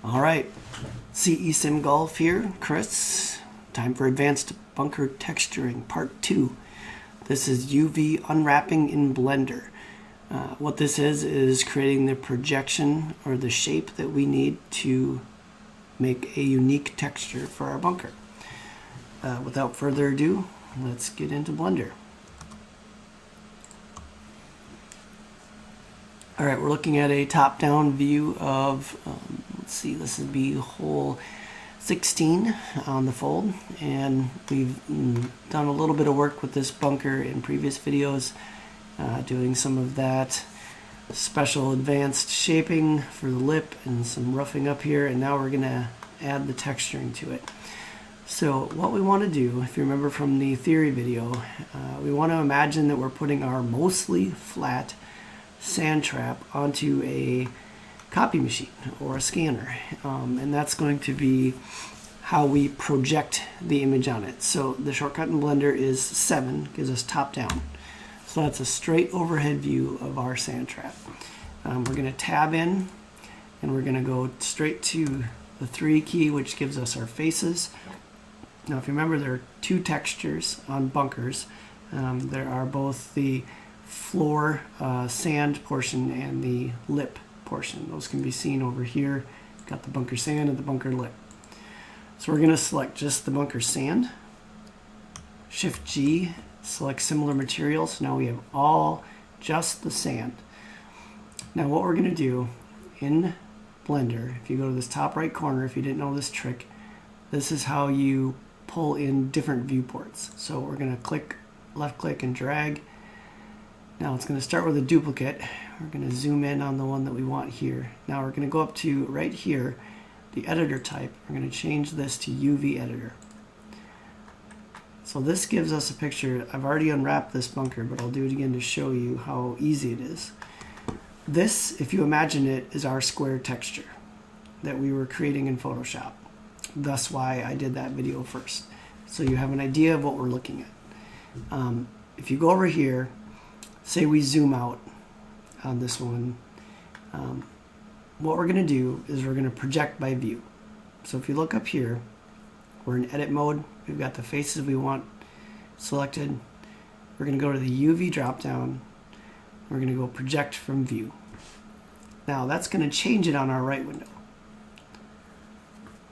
All right, CE Sim Golf here, Chris. Time for Advanced Bunker Texturing, Part 2. This is UV Unwrapping in Blender. What this is creating the projection or the shape that we need to make a unique texture for our bunker. Without further ado, let's get into Blender. All right, we're looking at a top-down view of, let's see, this would be hole 16 on the fold, and we've done a little bit of work with this bunker in previous videos, doing some of that special advanced shaping for the lip and some roughing up here, and now we're going to add the texturing to it. So what we want to do, if you remember from the theory video, we want to imagine that we're putting our mostly flat sand trap onto a copy machine or a scanner, and that's going to be how we project the image on it. So the shortcut in Blender is 7, gives us top down. So that's a straight overhead view of our sand trap. We're going to tab in and we're going to go straight to the 3 key, which gives us our faces. Now if you remember, there are 2 textures on bunkers. There are both the floor sand portion and the lip portion. Those can be seen over here. Got the bunker sand and the bunker lip. So we're going to select just the bunker sand. Shift G, select similar materials. Now we have all just the sand. Now what we're going to do in Blender, if you go to this top right corner, if you didn't know this trick, this is how you pull in different viewports. So we're going to click, left click and drag. Now it's going to start with a duplicate. We're going to zoom in on the one that we want here. Now we're going to go up to right here, the editor type. We're going to change this to UV editor. So this gives us a picture. I've already unwrapped this bunker, but I'll do it again to show you how easy it is. This, if you imagine it, is our square texture that we were creating in Photoshop. That's why I did that video first. So you have an idea of what we're looking at. If you go over here, say we zoom out on this one, what we're going to do is we're going to project by view. So if you look up here, we're in edit mode. We've got the faces we want selected. We're going to go to the UV drop down. We're going to go project from view. Now that's going to change it on our right window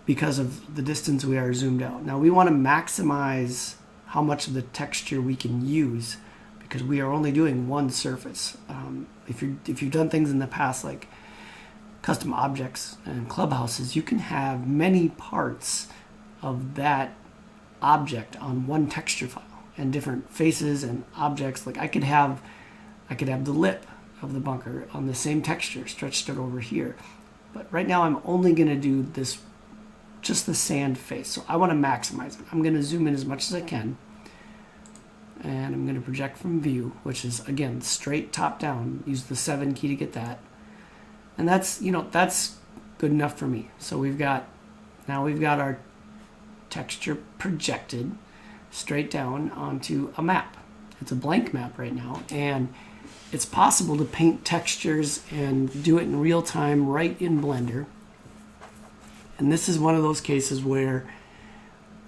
because of the distance we are zoomed out. Now we want to maximize how much of the texture we can use, because we are only doing one surface. If you've done things in the past like custom objects and clubhouses, you can have many parts of that object on one texture file and different faces and objects. Like I could have the lip of the bunker on the same texture stretched out over here, but right now I'm only going to do this, just the sand face. So I want to maximize it. I'm going to zoom in as much as I can. And I'm going to project from view, which is again straight top down. Use the 7 key to get that, and that's that's good enough for me. So we've got our texture projected straight down onto a map. It's a blank map right now, and it's possible to paint textures and do it in real time right in Blender. And this is one of those cases where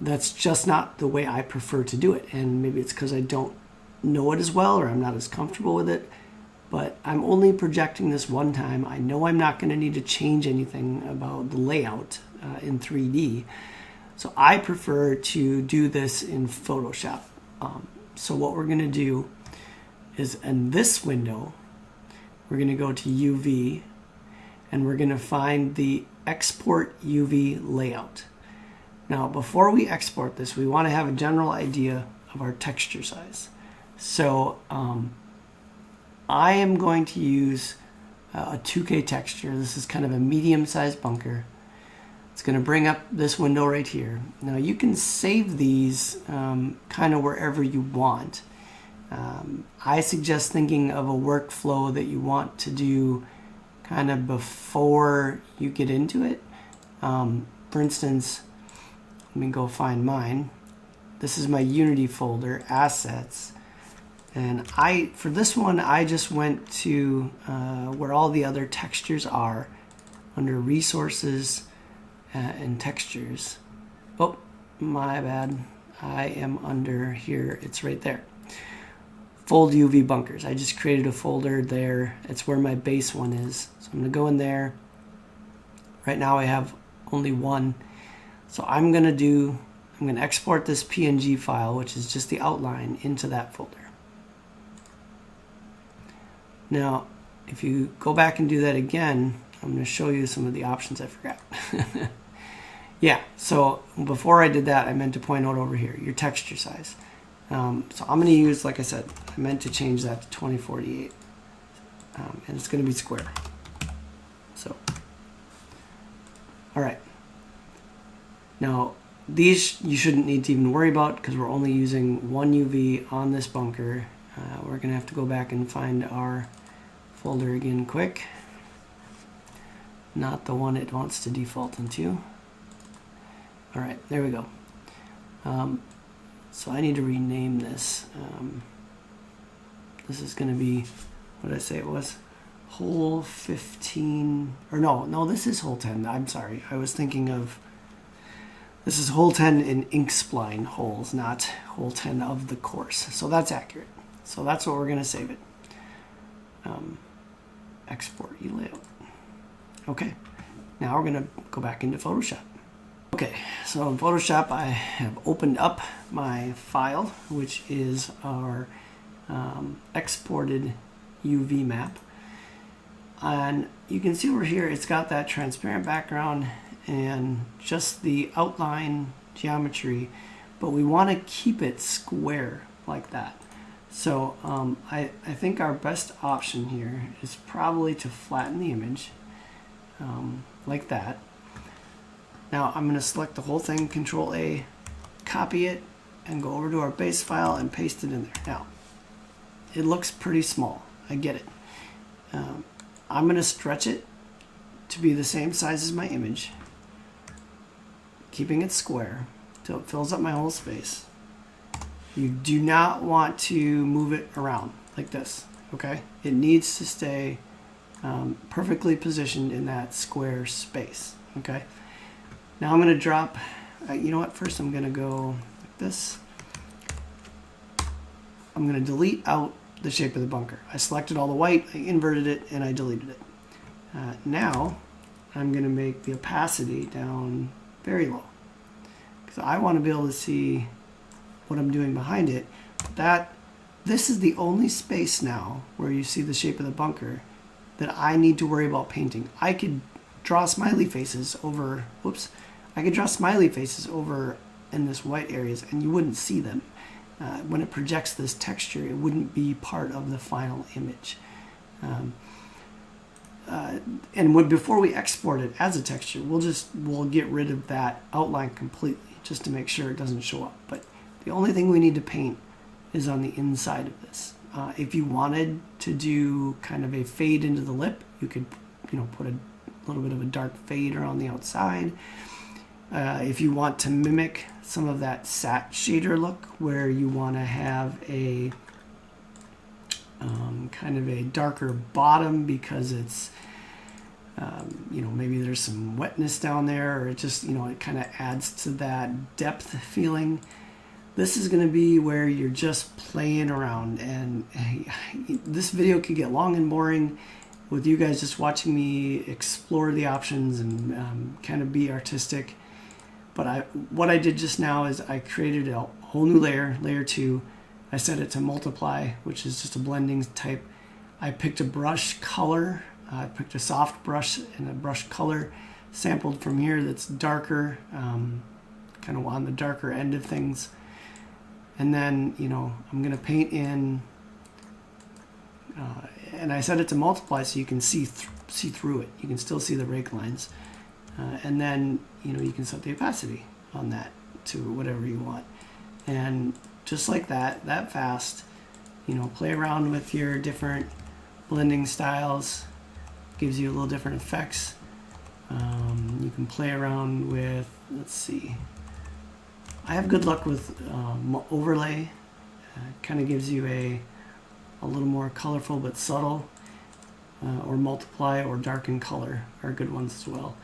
that's just not the way I prefer to do it, and maybe it's because I don't know it as well or I'm not as comfortable with it, but I'm only projecting this one time. I know I'm not going to need to change anything about the layout in 3D, so I prefer to do this in Photoshop. So what we're going to do is in this window, we're going to go to UV and we're going to find the export UV layout. Now, before we export this, we want to have a general idea of our texture size. So I am going to use a 2K texture. This is kind of a medium-sized bunker. It's going to bring up this window right here. Now, you can save these kind of wherever you want. I suggest thinking of a workflow that you want to do kind of before you get into it. For instance, let me go find mine. This is my Unity folder, Assets. And for this one, I just went to where all the other textures are under Resources, and textures. Oh, my bad. I am under here. It's right there. Fold UV bunkers. I just created a folder there. It's where my base one is. So I'm going to go in there. Right now I have only one. So I'm going to export this PNG file, which is just the outline, into that folder. Now, if you go back and do that again, I'm going to show you some of the options I forgot. Yeah, so before I did that, I meant to point out over here, your texture size. So I'm going to use, like I said, I meant to change that to 2048. And it's going to be square. So, all right. Now, these you shouldn't need to even worry about because we're only using one UV on this bunker. We're going to have to go back and find our folder again quick. Not the one it wants to default into. All right, there we go. So I need to rename this. This is going to be, what did I say it was? Hole 15, or no, this is hole 10. I'm sorry. I was thinking of, this is hole 10 in ink spline holes, not hole 10 of the course. So that's accurate. So that's what we're going to save it. Export layout. Okay, now we're going to go back into Photoshop. Okay, so in Photoshop I have opened up my file, which is our exported UV map. And you can see over here it's got that transparent background and just the outline geometry, but we want to keep it square like that. So I think our best option here is probably to flatten the image like that. Now I'm going to select the whole thing, Control A, copy it, and go over to our base file and paste it in there. Now, it looks pretty small. I get it. I'm going to stretch it to be the same size as my image, keeping it square till it fills up my whole space. You do not want to move it around like this, okay? It needs to stay perfectly positioned in that square space, okay? Now I'm going to drop, you know what, first I'm going to go like this. I'm going to delete out the shape of the bunker. I selected all the white, I inverted it, and I deleted it. Now I'm going to make the opacity down very low because I want to be able to see what I'm doing behind it. This is the only space now where you see the shape of the bunker that I need to worry about painting. I could draw smiley faces over, whoops, I could draw smiley faces over in this white areas and you wouldn't see them. When it projects this texture, it wouldn't be part of the final image. Before we export it as a texture, we'll get rid of that outline completely just to make sure it doesn't show up. But the only thing we need to paint is on the inside of this. If you wanted to do kind of a fade into the lip, you could, put a little bit of a dark fade around the outside. If you want to mimic some of that sat shader look where you want to have a kind of a darker bottom because it's maybe there's some wetness down there, or it just it kind of adds to that depth feeling. This is going to be where you're just playing around, and this video could get long and boring with you guys just watching me explore the options and kind of be artistic. But what I did just now is I created a whole new layer, layer 2. I set it to multiply, which is just a blending type. I picked a brush color. I picked a soft brush and a brush color sampled from here that's darker, kind of on the darker end of things. And then, I'm going to paint in, and I set it to multiply so you can see through it. You can still see the rake lines. And then, you can set the opacity on that to whatever you want. And just like that fast, play around with your different blending styles. Gives you a little different effects. You can play around with, let's see. I have good luck with overlay. Kind of gives you a little more colorful but subtle. Or multiply or darken color are good ones as well.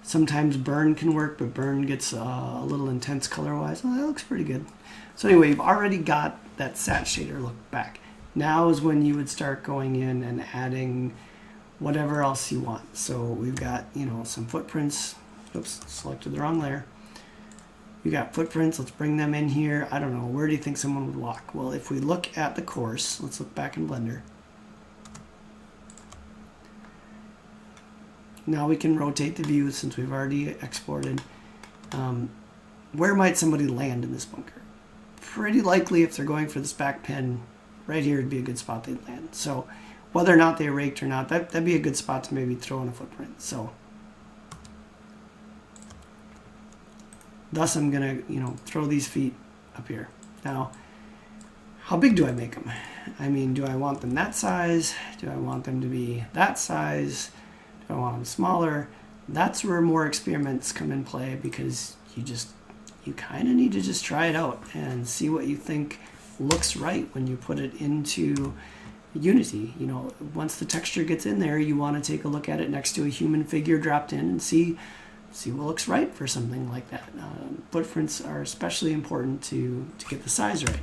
Sometimes burn can work, but burn gets a little intense color-wise. Oh, that looks pretty good. So anyway, you've already got that sat shader look back. Now is when you would start going in and adding whatever else you want. So we've got, you know, some footprints. Oops, selected the wrong layer. You got footprints. Let's bring them in here. I don't know. Where do you think someone would walk? Well, if we look at the course, let's look back in Blender. Now we can rotate the view since we've already exported. Where might somebody land in this bunker? Pretty likely if they're going for this back pin, right here would be a good spot they'd land. So whether or not they raked or not, that'd be a good spot to maybe throw in a footprint. So thus I'm gonna, you know, throw these feet up here. Now, how big do I make them? I mean, do I want them that size? Do I want them to be that size? I want them smaller. That's where more experiments come in play, because you kind of need to just try it out and see what you think looks right when you put it into Unity. You know, once the texture gets in there, you want to take a look at it next to a human figure dropped in and see what looks right for something like that. Footprints are especially important to get the size right.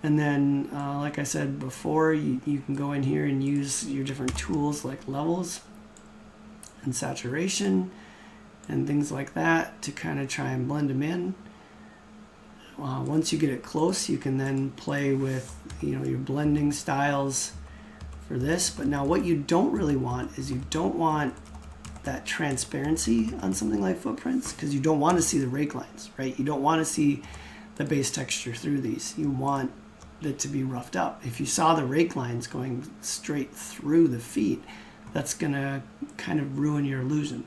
And then, like I said before, you can go in here and use your different tools like levels and saturation and things like that to kind of try and blend them in. Once you get it close, you can then play with, you know, your blending styles for this. But now what you don't really want is, you don't want that transparency on something like footprints, because you don't want to see the rake lines, right? You don't want to see the base texture through these. You want it to be roughed up. If you saw the rake lines going straight through the feet, that's gonna kind of ruin your illusion.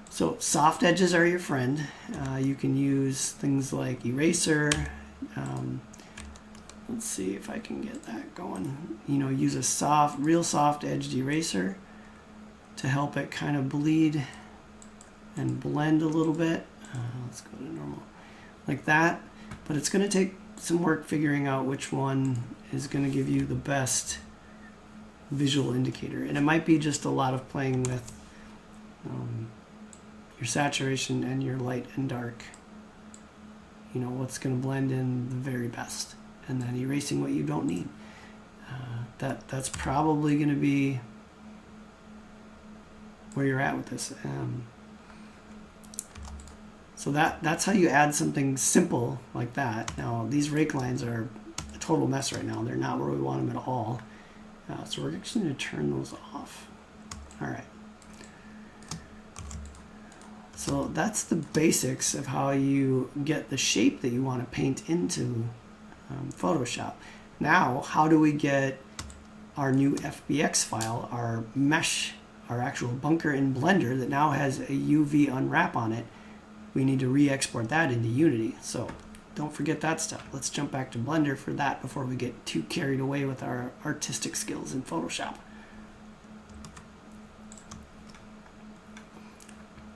So soft edges are your friend. You can use things like eraser. Let's see if I can get that going. You know, use a real soft edged eraser to help it kind of bleed and blend a little bit. Let's go to normal, like that. But it's gonna take some work figuring out which one is gonna give you the best visual indicator, and it might be just a lot of playing with your saturation and your light and dark. You know, what's going to blend in the very best, and then erasing what you don't need. That's probably going to be where you're at with this. So that's how you add something simple like that. Now these rake lines are a total mess right now. They're not where we want them at all. So we're actually going to turn those off. All right. So that's the basics of how you get the shape that you want to paint into Photoshop. Now, how do we get our new FBX file, our mesh, our actual bunker in Blender that now has a UV unwrap on it? We need to re-export that into Unity. So don't forget that step. Let's jump back to Blender for that before we get too carried away with our artistic skills in Photoshop.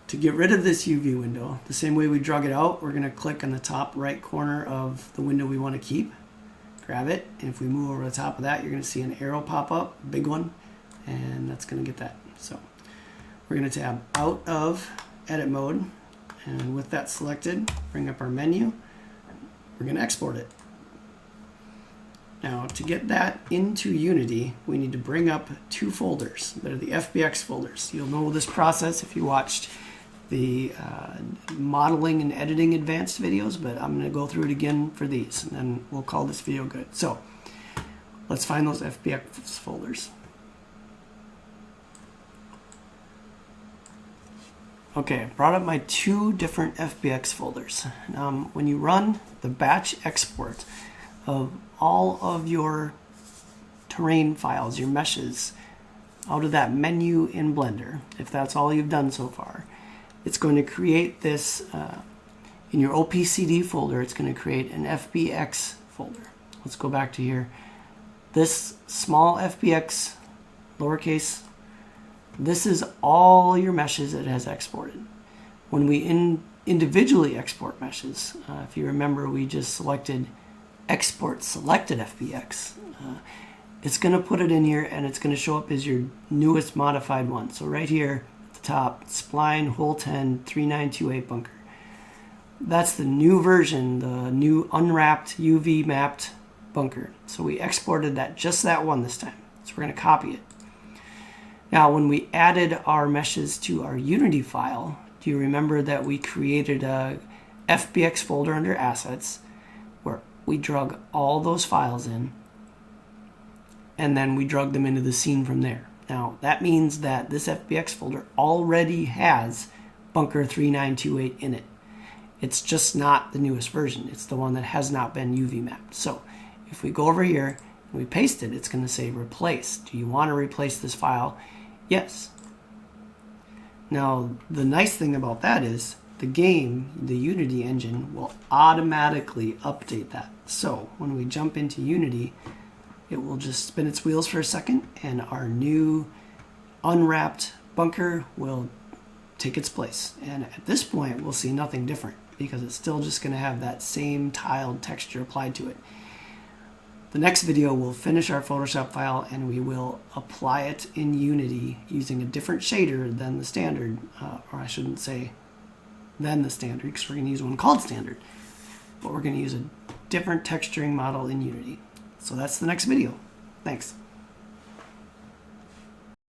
To get rid of this UV window, the same way we drug it out, we're going to click on the top right corner of the window we want to keep. Grab it, and if we move over the top of that, you're going to see an arrow pop up, big one, and that's going to get that. So we're going to tab out of edit mode, and with that selected, bring up our menu. We're going to export it. Now, to get that into Unity, we need to bring up two folders that are the FBX folders. You'll know this process if you watched the modeling and editing advanced videos, but I'm going to go through it again for these, and then we'll call this video good. So let's find those FBX folders. Okay, I brought up my two different FBX folders. When you run the batch export of all of your terrain files, your meshes, out of that menu in Blender, if that's all you've done so far, it's going to create this, in your OPCD folder, it's going to create an FBX folder. Let's go back to here. This small FBX, lowercase, this is all your meshes it has exported. When we individually export meshes, if you remember, we just selected export selected FBX. It's going to put it in here, and it's going to show up as your newest modified one. So right here at the top, spline, hole 10, 3928 bunker. That's the new version, the new unwrapped UV mapped bunker. So we exported that, just that one this time. So we're going to copy it. Now, when we added our meshes to our Unity file, do you remember that we created a FBX folder under assets where we drug all those files in, and then we drug them into the scene from there. Now, that means that this FBX folder already has bunker 3928 in it. It's just not the newest version. It's the one that has not been UV mapped. So if we go over here and we paste it, it's going to say replace. Do you want to replace this file? Yes. Now, the nice thing about that is the game, the Unity engine, will automatically update that. So when we jump into Unity, it will just spin its wheels for a second, and our new unwrapped bunker will take its place. And at this point, we'll see nothing different because it's still just going to have that same tiled texture applied to it. The next video, we'll finish our Photoshop file and we will apply it in Unity using a different shader than the standard, or I shouldn't say than the standard because we're going to use one called standard, but we're going to use a different texturing model in Unity. So that's the next video. Thanks.